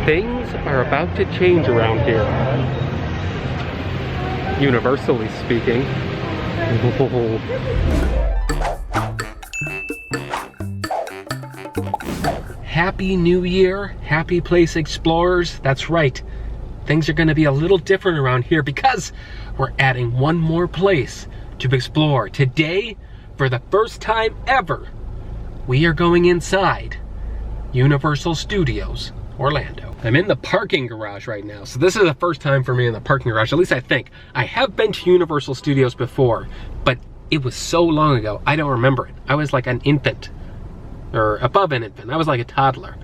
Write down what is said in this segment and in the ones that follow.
Things are about to change around here. Universally speaking. Happy New Year, Happy Place Explorers. That's right. Things are going to be a little different around here because we're adding one more place to explore. Today, for the first time ever, we are going inside Universal Studios Orlando. I'm in the parking garage right now, so this is the first time for me in the parking garage, at least I think. I have been to Universal Studios before, but it was so long ago, I don't remember it. I was like an infant, or above an infant. I was like a toddler.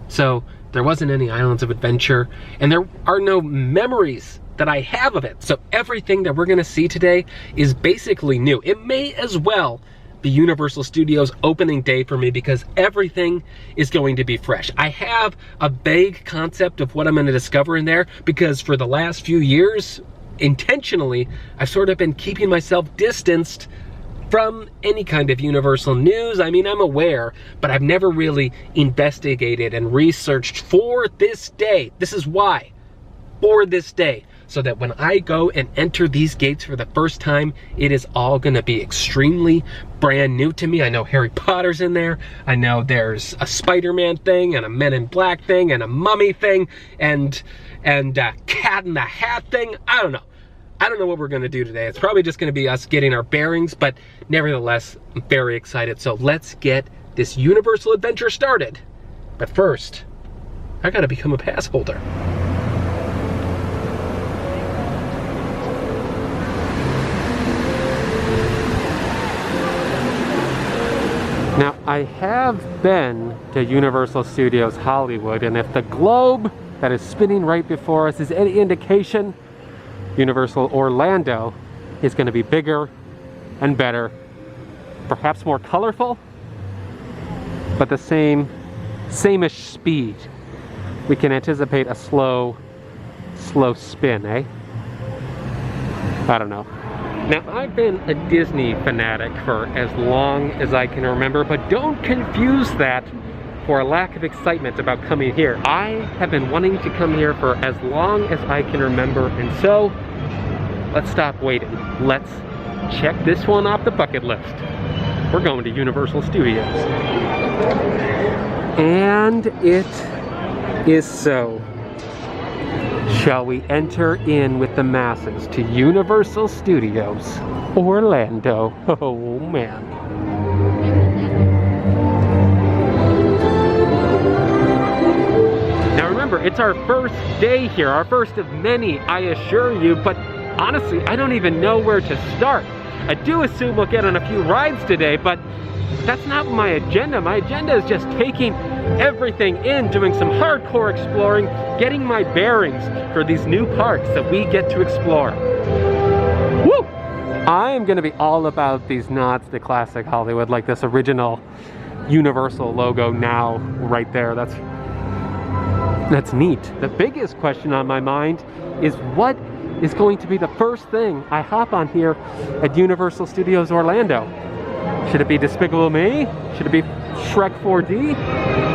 So there wasn't any Islands of Adventure, and there are no memories that I have of it. So everything that we're gonna see today is basically new. It may as well be Universal Studios opening day for me because everything is going to be fresh. I have a vague concept of what I'm gonna discover in there because for the last few years, intentionally, I've sort of been keeping myself distanced from any kind of Universal news. I mean, I'm aware, but I've never really investigated and researched for this day. This is why, for this day. So that when I go and enter these gates for the first time, it is all gonna be extremely brand new to me. I know Harry Potter's in there. I know there's a Spider-Man thing and a Men in Black thing and a Mummy thing and Cat in the Hat thing. I don't know. I don't know what we're gonna do today. It's probably just gonna be us getting our bearings, but nevertheless, I'm very excited. So let's get this Universal adventure started. But first, I gotta become a pass holder. Now, I have been to Universal Studios Hollywood, and if the globe that is spinning right before us is any indication, Universal Orlando is going to be bigger and better, perhaps more colorful, but the same-ish speed. We can anticipate a slow spin, eh? I don't know. Now, I've been a Disney fanatic for as long as I can remember, but don't confuse that for a lack of excitement about coming here. I have been wanting to come here for as long as I can remember, and so let's stop waiting. Let's check this one off the bucket list. We're going to Universal Studios. And it is so. Shall we enter in with the masses to Universal Studios Orlando? Oh man. Now remember, it's our first day here, our first of many, I assure you, but honestly, I don't even know where to start. I do assume we'll get on a few rides today, but that's not my agenda. My agenda is just taking everything in, doing some hardcore exploring, getting my bearings for these new parks that we get to explore. Woo! I am going to be all about these nods to classic Hollywood, like this original Universal logo now right there. That's neat. The biggest question on my mind is what is going to be the first thing I hop on here at Universal Studios Orlando? Should it be Despicable Me? Should it be Shrek 4D?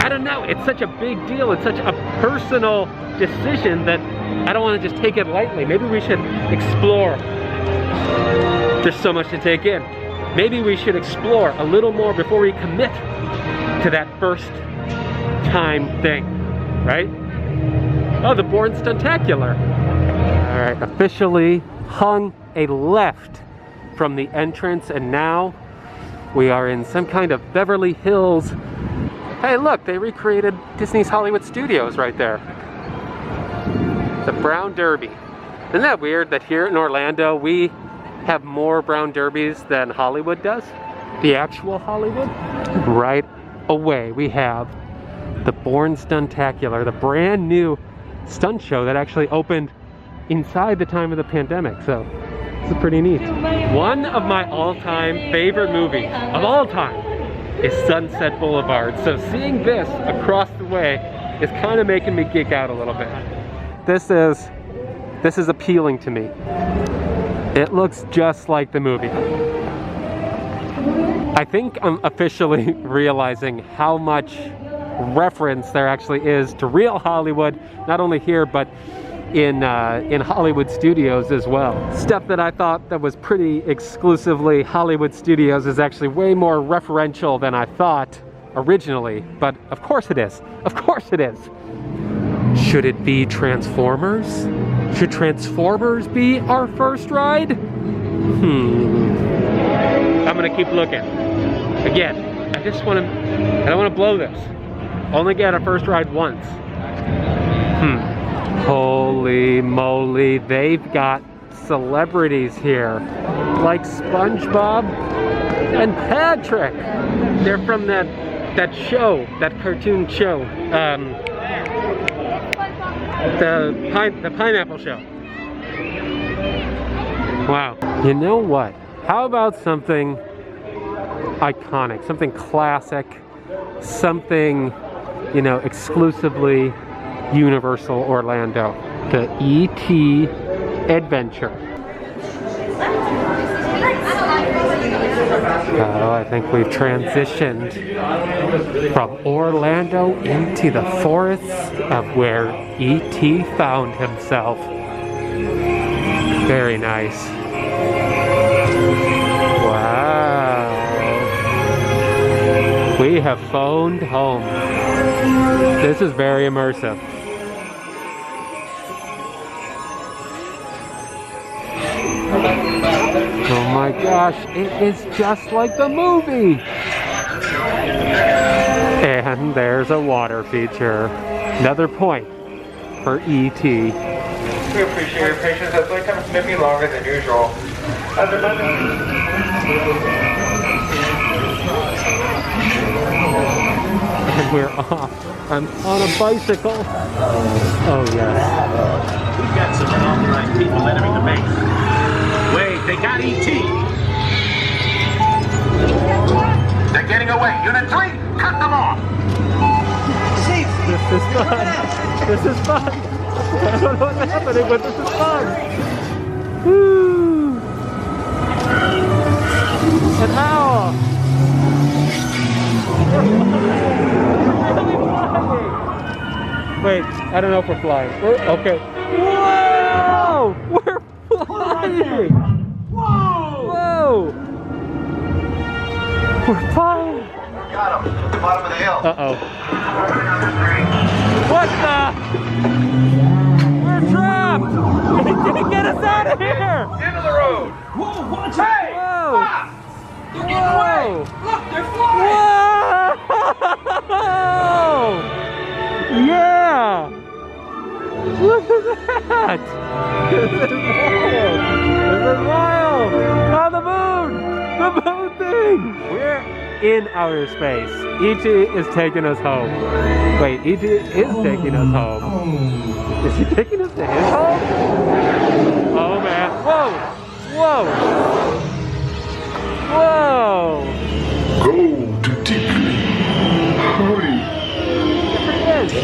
I don't know. It's such a big deal. It's such a personal decision that I don't want to just take it lightly. Maybe we should explore. There's so much to take in. Maybe we should explore a little more before we commit to that first time thing, right? Oh, the Bourne Stuntacular. All right, officially hung a left from the entrance, and now we are in some kind of Beverly Hills. Hey, look, they recreated Disney's Hollywood Studios right there. The Brown Derby. Isn't that weird that here in Orlando we have more Brown Derbies than Hollywood does? The actual Hollywood? Right away we have the Bourne Stuntacular, the brand new stunt show that actually opened inside the time of the pandemic, so this is pretty neat. One of my all-time favorite movies of all time is Sunset Boulevard, so seeing this across the way is kind of making me geek out a little bit. This is appealing to me. It looks just like the movie. I think I'm officially realizing how much reference there actually is to real Hollywood, not only here, but in Hollywood studios as well. Stuff that I thought that was pretty exclusively Hollywood studios is actually way more referential than I thought originally, but of course it is. Of course it is. Should it be Transformers? Should Transformers be our first ride? I'm gonna keep looking. Again, I don't want to blow this. Only get a first ride once. Holy moly, they've got celebrities here. Like SpongeBob and Patrick. They're from that show, that cartoon show. The Pineapple Show. Wow. You know what? How about something iconic, something classic, something, you know, exclusively Universal Orlando, the E.T. Adventure. Oh, I think we've transitioned from Orlando into the forests of where E.T. found himself. Very nice. Wow. We have phoned home. This is very immersive. Oh my gosh, it is just like the movie! And there's a water feature. Another point for E.T. We appreciate your patience as wait times may be longer than usual. And we're off. I'm on a bicycle. Oh yes. We've got some unauthorized people entering the base. Wait, they got E.T. They're getting away. Unit 3, cut them off. This is fun. This is fun. I don't know what's happening, but this is fun. Woo! And how? Wait, I don't know if we're flying. Okay. Whoa! We're flying! Whoa! Whoa! We're flying! Got him. At the bottom of the hill. Uh-oh. What the? We're trapped! Get us out of here! Into the road. Whoa, watch it! Hey! Whoa! Stop! They're getting away! Look, they're flying! Whoa! Yeah! Look at that! This is wild! This is wild! On the moon! The moon thing! We're in outer space. E.T. is taking us home. Wait, E.T. is taking us home. Is he taking us to his home? Oh man. Whoa! Whoa! Whoa! Go to deeply. Hurry. There he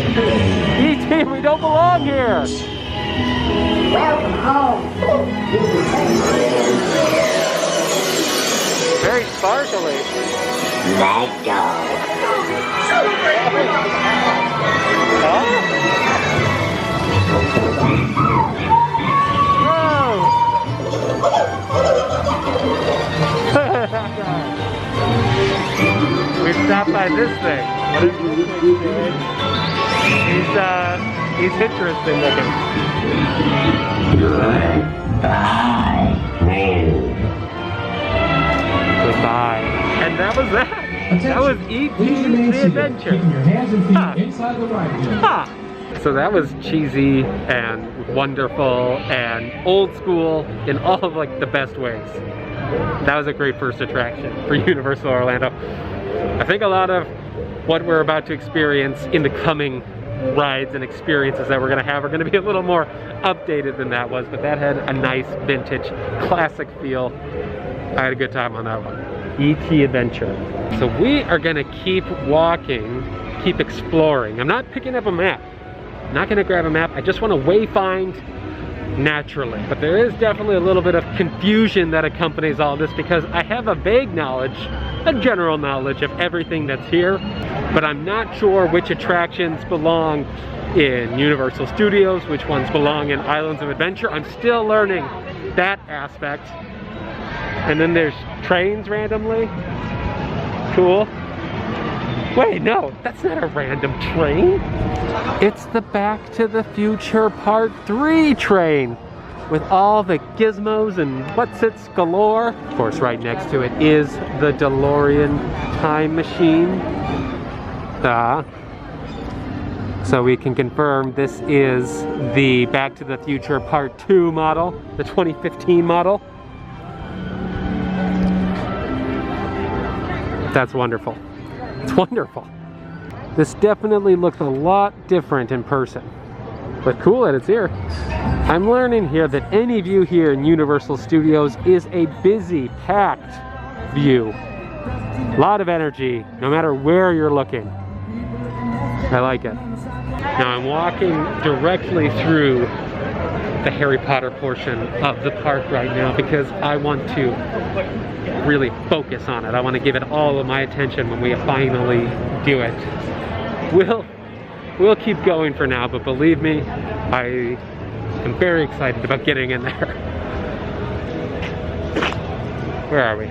is! E.T., we don't belong here! Welcome home. Very sparkly. Let go. Huh? Whoa! We stopped by this thing. What is this thing doing? He's interesting looking. Goodbye. And that was that. That was E.T. The Adventure. Keeping your hands and feet inside the ride wheel. Ha! So that was cheesy and wonderful and old school in all of like the best ways. That was a great first attraction for Universal Orlando. I think a lot of what we're about to experience in the coming rides and experiences that we're going to have are going to be a little more updated than that was, but that had a nice vintage classic feel. I had a good time on that one. E.T. Adventure. So we are going to keep walking, keep exploring. I'm not picking up a map. I'm not going to grab a map. I just want to wayfind naturally. But there is definitely a little bit of confusion that accompanies all this because I have a vague knowledge a general knowledge of everything that's here, but I'm not sure which attractions belong in Universal Studios, which ones belong in Islands of Adventure. I'm still learning that aspect. And then there's trains randomly. Cool. Wait, no, that's not a random train. It's the Back to the Future Part 3 train with all the gizmos and what's-its galore. Of course, right next to it is the DeLorean time machine. So we can confirm this is the Back to the Future Part 2 model, the 2015 model. That's wonderful. It's wonderful. This definitely looks a lot different in person, but cool that it's here. I'm learning here that any view here in Universal Studios is a busy, packed view. A lot of energy, no matter where you're looking. I like it. Now I'm walking directly through the Harry Potter portion of the park right now because I want to really focus on it. I want to give it all of my attention when we finally do it. We'll keep going for now, but believe me, I am very excited about getting in there. Where are we?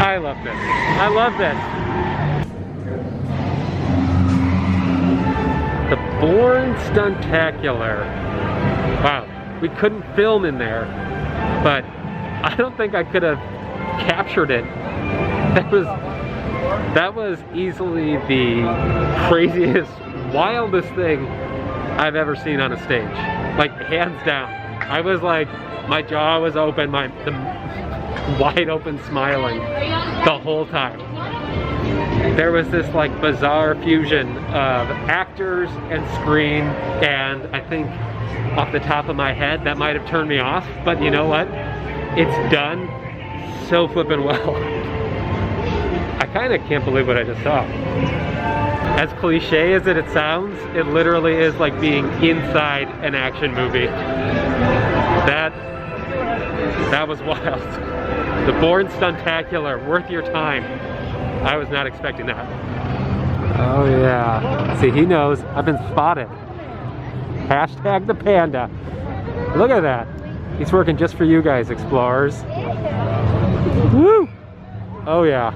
I love this. I love this. The Bourne Stuntacular. Wow, we couldn't film in there, but I don't think I could have captured it. That was easily the craziest, wildest thing I've ever seen on a stage. Like, hands down. I was like, my jaw was open, the wide open smiling the whole time. There was this like bizarre fusion of actors and screen, and I think off the top of my head that might have turned me off, but you know what? It's done so flippin' well. I kind of can't believe what I just saw. As cliche as it sounds, it literally is like being inside an action movie. That was wild. The Bourne Stuntacular, worth your time. I was not expecting that. Oh yeah. See, he knows. I've been spotted. Hashtag the panda. Look at that. He's working just for you guys, explorers. Woo! Oh yeah.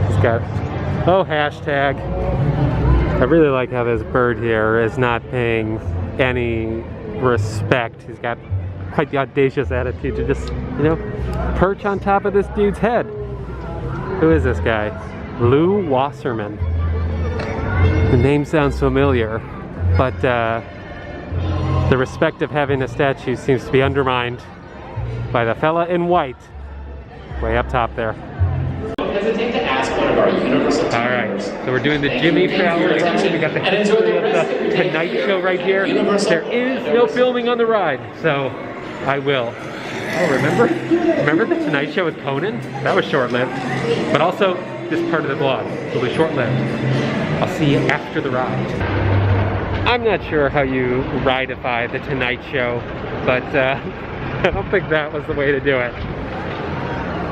He's got, oh, hashtag. I really like how this bird here is not paying any respect. He's got quite the audacious attitude to just, you know, perch on top of this dude's head. Who is this guy? Lou Wasserman. The name sounds familiar, but the respect of having a statue seems to be undermined by the fella in white way up top there. Don't hesitate to ask one of our Universal team members. So we're doing the Jimmy Fallon. We got the history of the Tonight Show right here. There is no filming on the ride, so I will. Oh, remember the Tonight Show with Conan? That was short-lived. But also, this part of the vlog will be short-lived. I'll see you after the ride. I'm not sure how you rideify the Tonight Show, but I don't think that was the way to do it.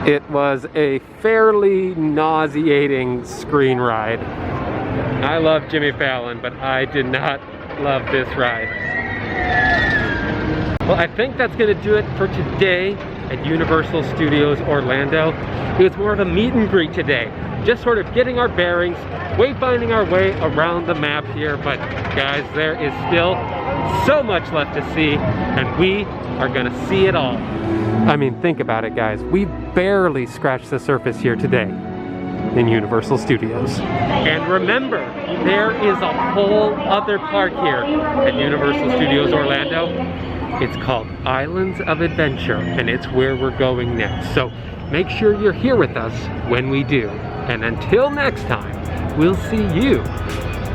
It was a fairly nauseating screen ride. I love Jimmy Fallon, but I did not love this ride. Well, I think that's going to do it for today at Universal Studios Orlando. It was more of a meet and greet today. Just sort of getting our bearings, wayfinding our way around the map here. But guys, there is still so much left to see, and we are going to see it all. I mean, think about it, guys. We barely scratched the surface here today in Universal Studios. And remember, there is a whole other park here at Universal Studios Orlando. It's called Islands of Adventure, and it's where we're going next. So make sure you're here with us when we do. And until next time, we'll see you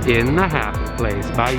in the happy place. Bye.